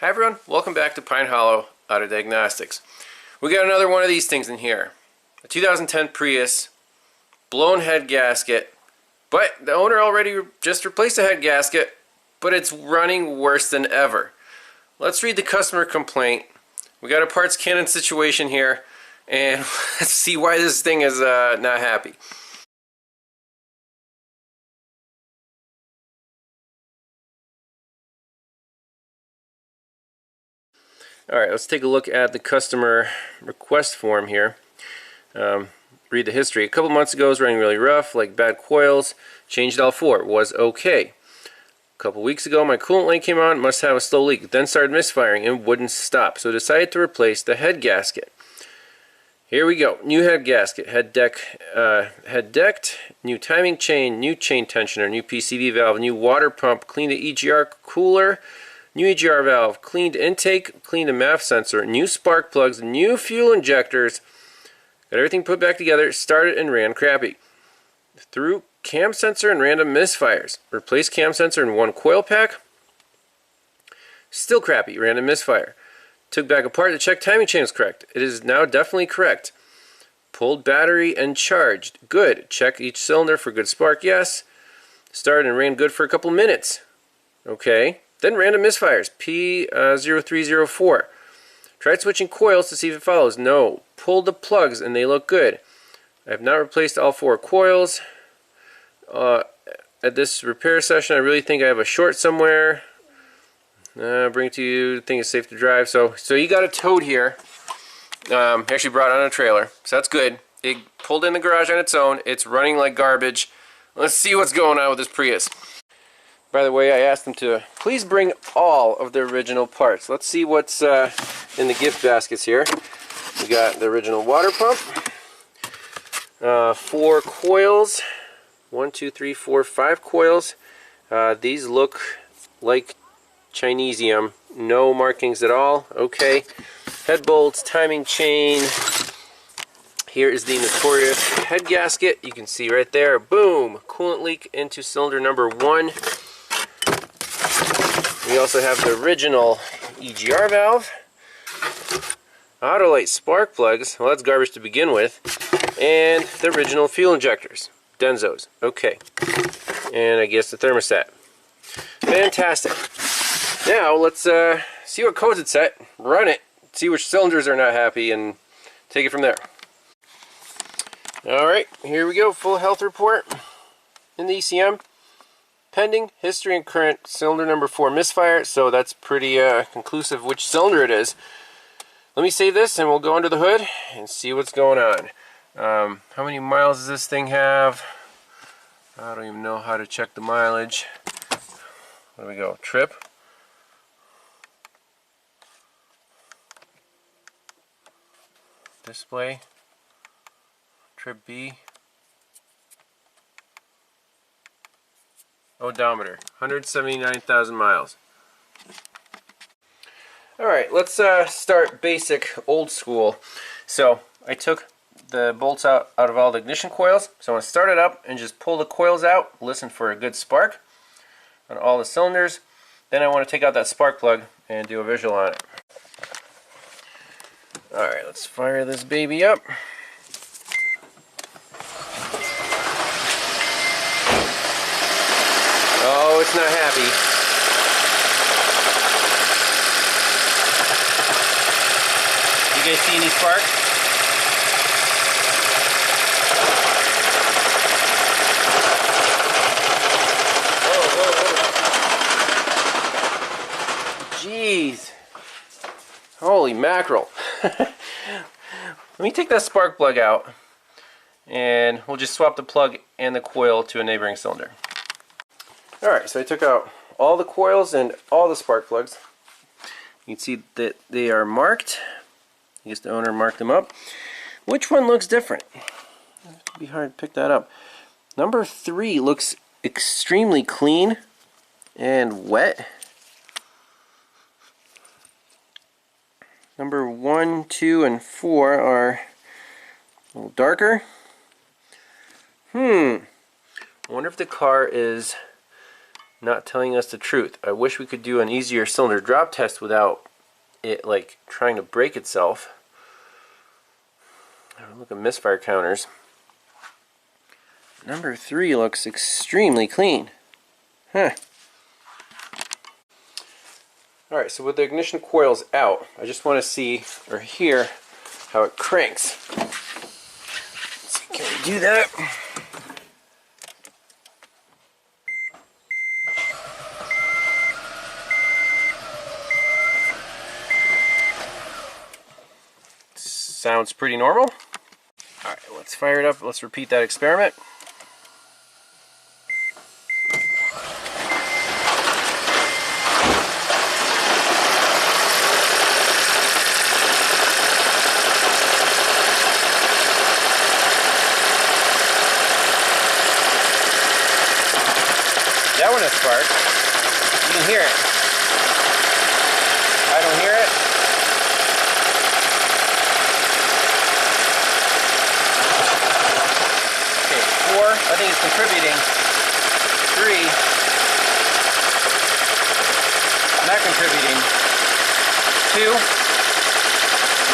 Hi everyone, welcome back to Pine Hollow Auto Diagnostics. We got another one of these things in here. A 2010 Prius, blown head gasket, but the owner already just replaced the head gasket, but it's running worse than ever. Let's read the customer complaint. We got a parts cannon situation here, and let's see why this thing is not happy. Alright, let's take a look at the customer request form here. Read the history. A couple months ago it was running really rough, like bad coils. Changed all four. Was okay. A couple weeks ago my coolant line came on, must have a slow leak. Then started misfiring and wouldn't stop. So decided to replace the head gasket. Here we go. New head gasket. Head decked. New timing chain. New chain tensioner. New PCV valve. New water pump. Cleaned the EGR cooler. New EGR valve, cleaned intake, cleaned the MAF sensor, new spark plugs, new fuel injectors, got everything put back together, started and ran crappy. Threw cam sensor and random misfires. Replaced cam sensor in one coil pack, still crappy, random misfire. Took back apart to check timing chain was correct. It is now definitely correct. Pulled battery and charged. Good. Check each cylinder for good spark, yes. Started and ran good for a couple minutes. Okay. Then random misfires, P0304. Tried switching coils to see if it follows. No. Pulled the plugs and they look good. I have not replaced all four coils. At this repair session, I really think I have a short somewhere. Bring it to you. Think it's safe to drive. So you got a toad here. Actually brought on a trailer, so that's good. It pulled in the garage on its own. It's running like garbage. Let's see what's going on with this Prius. By the way, I asked them to please bring all of the original parts. Let's see what's in the gift baskets here. We got the original water pump, 4 coils, 1, 2, 3, 4, 5 coils. These look like Chinesium, no markings at all. Okay, head bolts, timing chain. Here is the notorious head gasket. You can see right there, boom, coolant leak into cylinder number 1. We also have the original EGR valve, Autolite spark plugs, well that's garbage to begin with, and the original fuel injectors, Denzos, okay, and I guess the thermostat. Fantastic. Now let's see what codes it's set, run it, see which cylinders are not happy, and take it from there. Alright, here we go, full health report in the ECM. Pending, history and current, cylinder number 4 misfire, so that's pretty conclusive which cylinder it is. Let me save this and we'll go under the hood and see what's going on. How many miles does this thing have? I don't even know how to check the mileage. There we go, trip. Display, trip B. Odometer, 179,000 miles. Alright, let's start basic, old school. So, I took the bolts out of all the ignition coils. So I'm going to start it up and just pull the coils out, listen for a good spark on all the cylinders. Then I want to take out that spark plug and do a visual on it. Alright, let's fire this baby up. Oh, it's not happy. You guys see any spark? Whoa. Jeez. Holy mackerel. Let me take that spark plug out and we'll just swap the plug and the coil to a neighboring cylinder. Alright, so I took out all the coils and all the spark plugs. You can see that they are marked. I guess the owner marked them up. Which one looks different? It'd be hard to pick that up. Number 3 looks extremely clean and wet. Number 1, 2, and 4 are a little darker. I wonder if the car is not telling us the truth. I wish we could do an easier cylinder drop test without it like trying to break itself. Look at misfire counters. Number 3 looks extremely clean. Huh. Alright, so with the ignition coils out, I just want to see or hear how it cranks. Let's see, can we do that? Sounds pretty normal. Alright, let's fire it up. Let's repeat that experiment. That one has sparked. You can hear it. I don't hear it. Okay, 4, I think it's contributing. 3, not contributing. 2,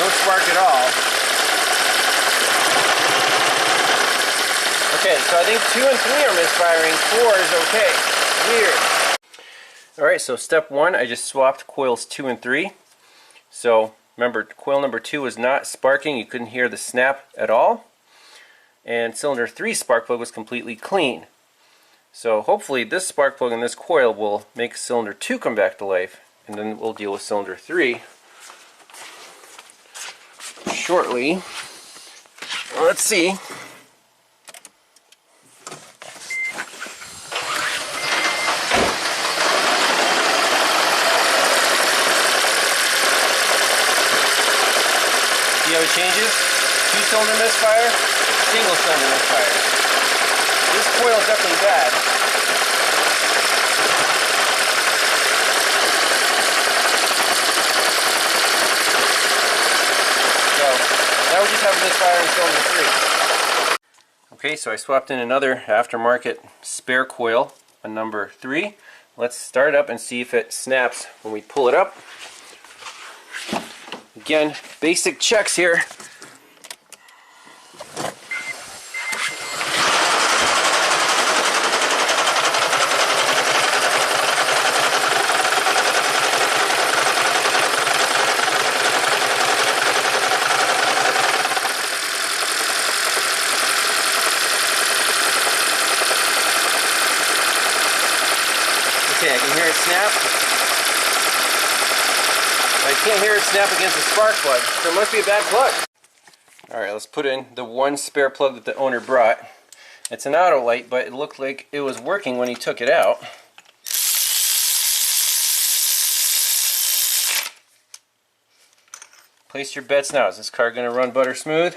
no spark at all. Okay, so I think 2 and 3 are misfiring, 4 is okay. Weird. Alright, so step 1, I just swapped coils 2 and 3. So remember, coil number 2 was not sparking, you couldn't hear the snap at all. And cylinder 3 spark plug was completely clean. So hopefully this spark plug and this coil will make cylinder 2 come back to life, and then we'll deal with cylinder 3 shortly. Let's see. See how it changes? 2-cylinder misfire, single-cylinder misfire. This coil is definitely bad. So now we just have a misfire in cylinder 3. Okay, so I swapped in another aftermarket spare coil, a number 3. Let's start it up and see if it snaps when we pull it up. Again, basic checks here. Okay, I can hear it snap. I can't hear it snap against the spark plug, so it must be a bad plug. Alright, let's put in the one spare plug that the owner brought. It's an auto light, but it looked like it was working when he took it out. Place your bets now. Is this car going to run butter smooth?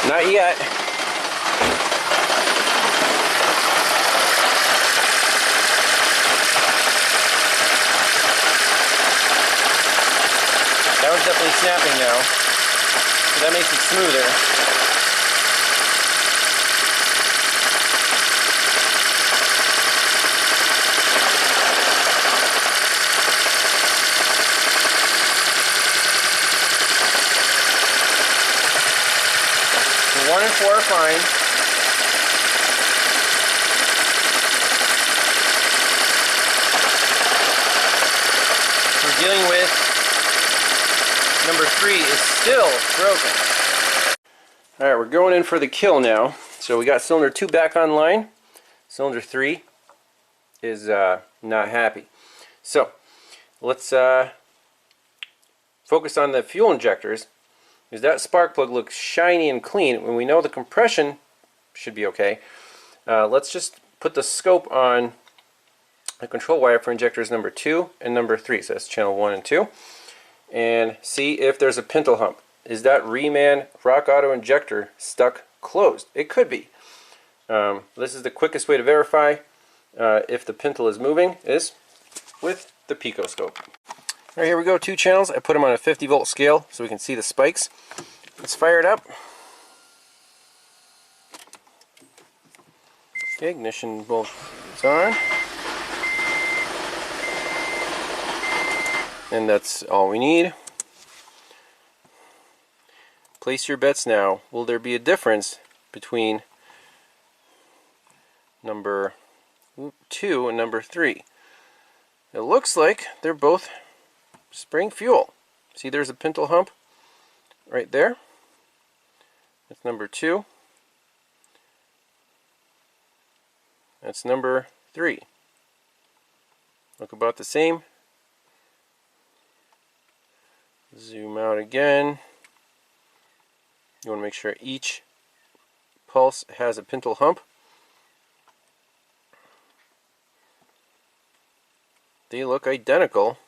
Not yet. That one's definitely snapping now, so that makes it smoother. So 1 and 4 are fine. We're dealing with number 3 is still broken. Alright, we're going in for the kill now. So we got cylinder 2 back online. Cylinder 3 is not happy. So let's focus on the fuel injectors, because that spark plug looks shiny and clean when we know the compression should be okay. Let's just put the scope on the control wire for injectors number 2 and number 3. So that's channel 1 and 2. And see if there's a pintle hump. Is that Reman Rock Auto injector stuck closed? It could be. This is the quickest way to verify. if the pintle is moving is with the PICO scope. Alright, here we go, 2 channels. I put them on a 50 volt scale so we can see the spikes. Let's fire it up. Okay, ignition bolt is on. And that's all we need. Place your bets now. Will there be a difference between number 2 and number 3? It looks like they're both spraying fuel. See, there's a pintle hump right there. That's number 2. That's number 3. Look about the same. Zoom out again. You want to make sure each pulse has a pintle hump. They look identical.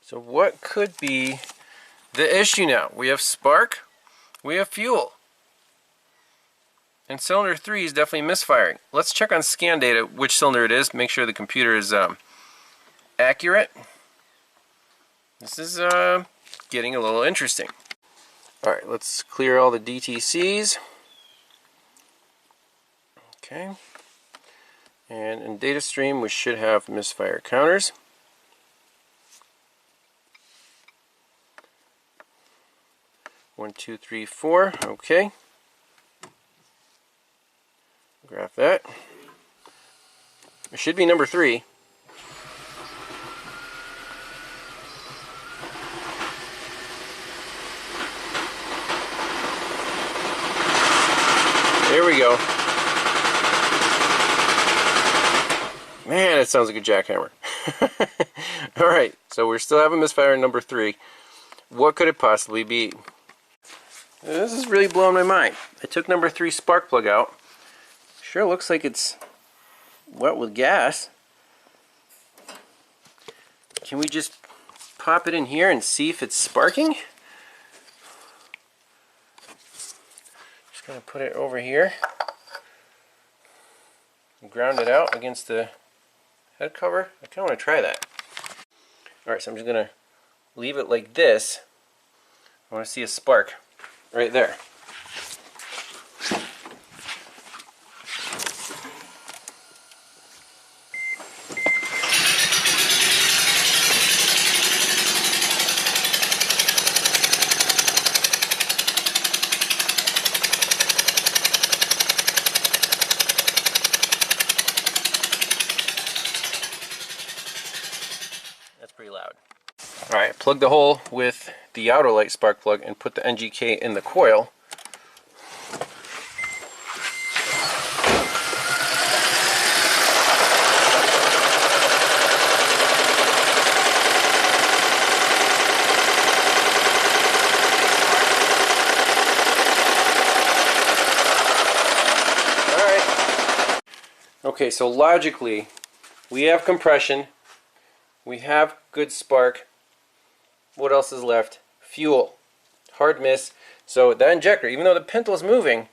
So what could be the issue now? We have spark, we have fuel. And cylinder 3 is definitely misfiring. Let's check on scan data which cylinder it is, make sure the computer is accurate. This is getting a little interesting. Alright, let's clear all the DTCs. Okay. And in data stream we should have misfire counters. One, two, three, 4. Okay. Graph that. It should be number 3. There we go. Man, it sounds like a jackhammer. Alright, so we're still having misfire number 3. What could it possibly be? This is really blowing my mind. I took number 3 spark plug out. Sure looks like it's wet with gas. Can we just pop it in here and see if it's sparking? Just gonna put it over here. Ground it out against the head cover. I kind of want to try that. Alright, so I'm just gonna leave it like this. I want to see a spark right there. That's pretty loud. Alright, plug the hole with the outer light spark plug and put the NGK in the coil. Alright. Okay, so logically, we have compression, we have good spark. What else is left? Fuel. Hard miss. So that injector, even though the pintle is moving,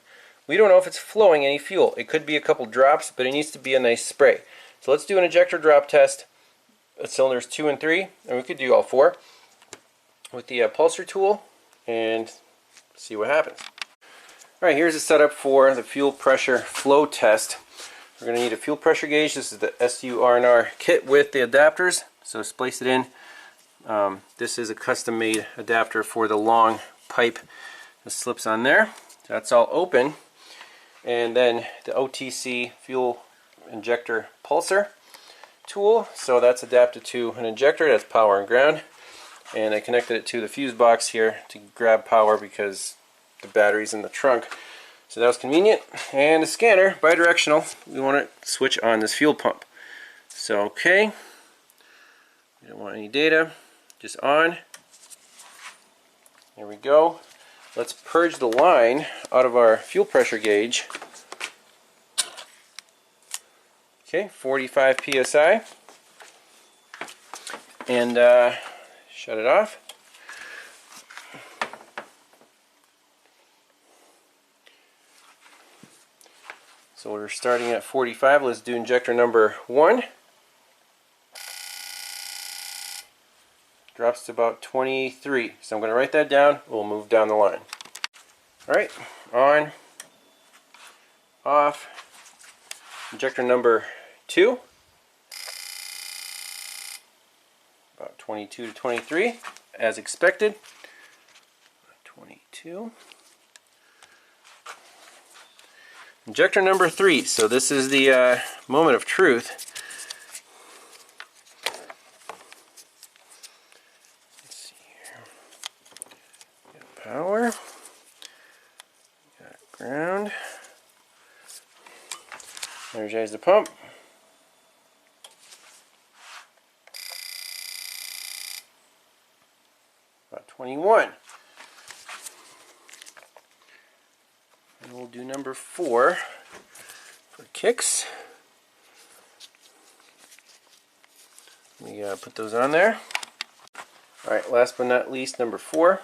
we don't know if it's flowing any fuel. It could be a couple drops, but it needs to be a nice spray. So let's do an injector drop test at cylinders 2 and 3, and we could do all 4 with the pulser tool and see what happens. Alright, here's the setup for the fuel pressure flow test. We're going to need a fuel pressure gauge. This is the SU-R&R kit with the adapters, so splice it in. This is a custom-made adapter for the long pipe that slips on there. So that's all open. And then the OTC fuel injector pulser tool. So that's adapted to an injector. That's power and ground. And I connected it to the fuse box here to grab power because the battery's in the trunk. So that was convenient. And the scanner, bidirectional. We want to switch on this fuel pump. So okay. We don't want any data. Just on. There we go. Let's purge the line out of our fuel pressure gauge. Okay, 45 psi. And shut it off. So we're starting at 45. Let's do injector number 1. Drops to about 23. So I'm going to write that down. We'll move down the line. Alright, on, off, injector number 2. About 22 to 23, as expected. 22. Injector number 3. So this is the moment of truth. Let's see here. Got power. Got ground. Energize the pump. About 21. And we'll do number 4 for kicks. We put those on there. Alright, last but not least, number 4.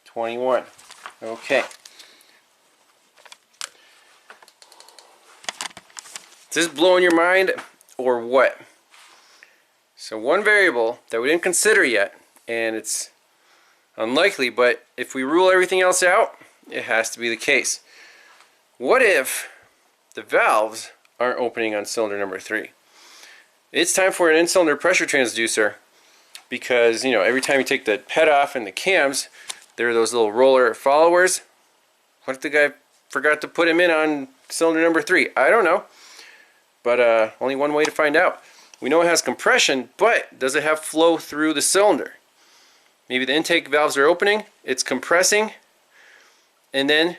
21. Okay. Is this blowing your mind or what? So one variable that we didn't consider yet, and it's unlikely, but if we rule everything else out, it has to be the case. What if the valves aren't opening on cylinder number 3? It's time for an in-cylinder pressure transducer, because every time you take the head off and the cams, there are those little roller followers. What if the guy forgot to put him in on cylinder number 3? I don't know, but only one way to find out. We know it has compression, but does it have flow through the cylinder? Maybe the intake valves are opening, it's compressing, and then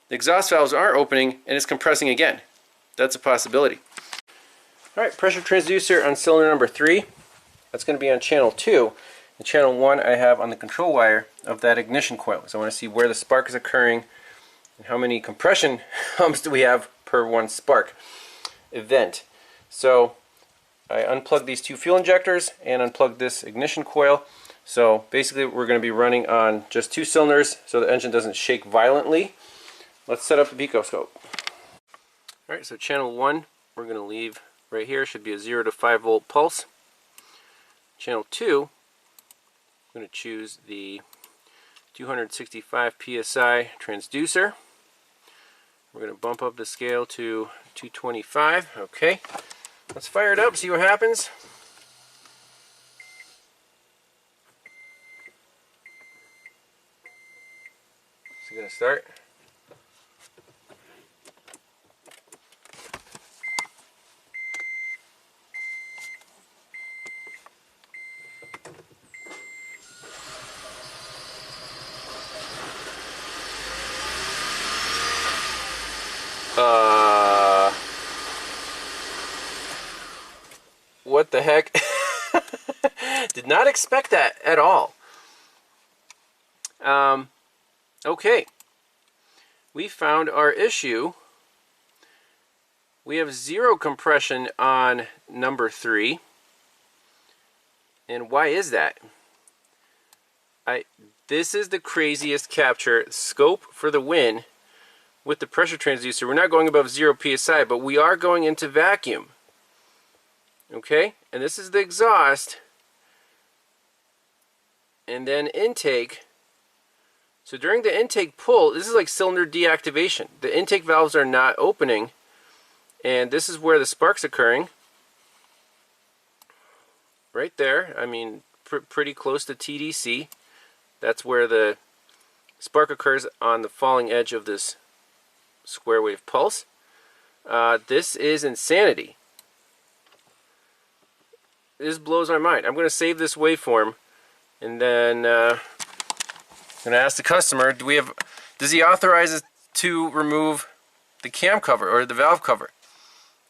the exhaust valves aren't opening and it's compressing again. That's a possibility. Alright, pressure transducer on cylinder number 3. That's going to be on channel 2. And channel 1 I have on the control wire of that ignition coil. So I want to see where the spark is occurring and how many compression humps do we have per one spark event. So I unplugged these 2 fuel injectors and unplugged this ignition coil. So basically we're going to be running on just 2 cylinders so the engine doesn't shake violently. Let's set up the PICO scope. Alright, so channel 1 we're going to leave right here. Should be a 0 to 5 volt pulse. Channel 2, I'm going to choose the 265 PSI transducer. We're going to bump up the scale to 225. Okay, let's fire it up, see what happens. It's going to start. What the heck? Did not expect that at all. Okay. We found our issue. We have 0 compression on number 3. And why is that? This is the craziest capture scope for the win with the pressure transducer. We're not going above 0 psi, but we are going into vacuum. Okay, and this is the exhaust, and then intake. So during the intake pull, this is like cylinder deactivation. The intake valves are not opening, and this is where the spark's occurring. Right there, I mean, pretty close to TDC. That's where the spark occurs on the falling edge of this square wave pulse. This is insanity. This blows my mind. I'm going to save this waveform, and then I'm going to ask the customer, does he authorize us to remove the cam cover or the valve cover?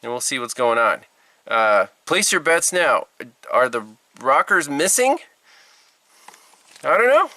And we'll see what's going on. Place your bets now. Are the rockers missing? I don't know.